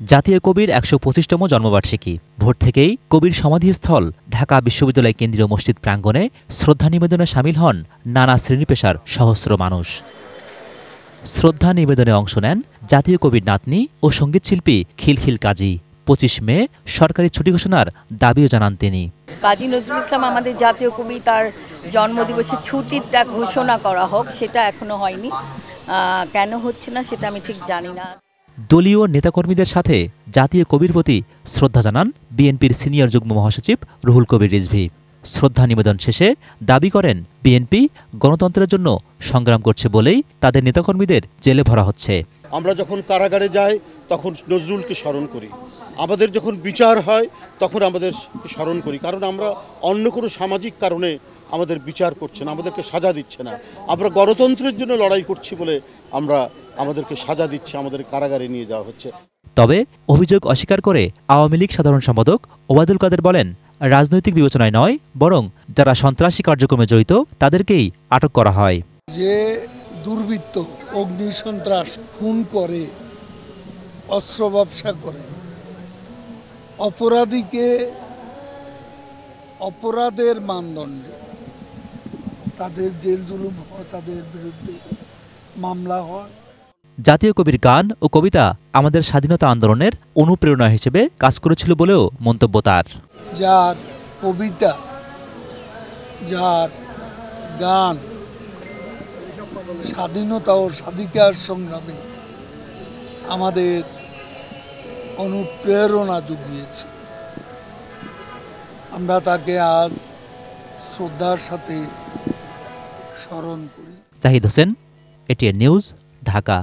জাতীয় কবির ১২৫তম জন্মবার্ষিকী। ভোর থেকেই কবির সমাধিস্থল ঢাকা বিশ্ববিদ্যালয় কেন্দ্রীয় মসজিদ প্রাঙ্গণে শ্রদ্ধা নিবেদনে শামিল হন নানা শ্রেণী পেশার সহস্র মানুষ। শ্রদ্ধা নিবেদনে অংশ নেন জাতীয় কবির নাতনি ও সঙ্গীতশিল্পী খিলখিল কাজী। ২৫ মে সরকারি ছুটি ঘোষণার দাবিও জানান তিনি। কাজী নজরুল ইসলাম আমাদের জাতীয় কবি, তার জন্মদিবসে ছুটিটা ঘোষণা করা হোক, সেটা এখনো হয়নি। কেন হচ্ছে না সেটা আমি ঠিক জানি না। দলীয় নেতাকর্মীদের সাথে জাতীয় কবির প্রতি শ্রদ্ধা জানান বিএনপির সিনিয়র যুগ্ম মহাসচিব রুহুল কবির রিজভী। শ্রদ্ধা নিবেদন শেষে দাবি করেন বিএনপি গণতন্ত্রের জন্য সংগ্রাম করছে বলেই তাদের নেতাকর্মীদের জেলে ভরা হচ্ছে। আমরা যখন কারাগারে যাই তখন নজরুলকে স্মরণ করি, আমাদের যখন বিচার হয় তখন আমাদের স্মরণ করি, কারণ আমরা অন্য কোনো সামাজিক কারণে আমাদের বিচার করছে না, আমাদেরকে সাজা দিচ্ছে না। আমরা গণতন্ত্রের জন্য লড়াই করছি বলে আমাদেরকে সাজা দিচ্ছে, আমাদের কারাগারে নিয়ে যাওয়া হচ্ছে। তবে অভিযোগ অস্বীকার করে আওয়ামী লীগ সাধারণ সম্পাদক ওবায়দুল কাদের বলেন, রাজনৈতিক বিবেচনায় নয়, বরং যারা সন্ত্রাসী কার্যক্রমে জড়িত তাদেরকেই আটক করা হয়। যে দুর্বৃত্ত অগ্নি সন্ত্রাস, খুন করে, অস্ত্র ব্যবসা করে, অপরাধীকে অপরাধের মানদণ্ডে তাদের জেল জুলুম হয়, তাদের বিরুদ্ধে মামলা হয়। জাতীয় কবির গান ও কবিতা আমাদের স্বাধীনতা আন্দোলনের অনুপ্রেরণা হিসেবে কাজ করেছিল বলেও মন্তব্য তার। যার কবিতা, যার গান স্বাধীনতা ও স্বাধিকার সংগ্রামে আমাদের অনুপ্রেরণা জুগিয়েছে, আমরা তাকে আজ শ্রদ্ধার সাথে স্মরণ করি। Zahid Hossain, ATN news, Dhaka.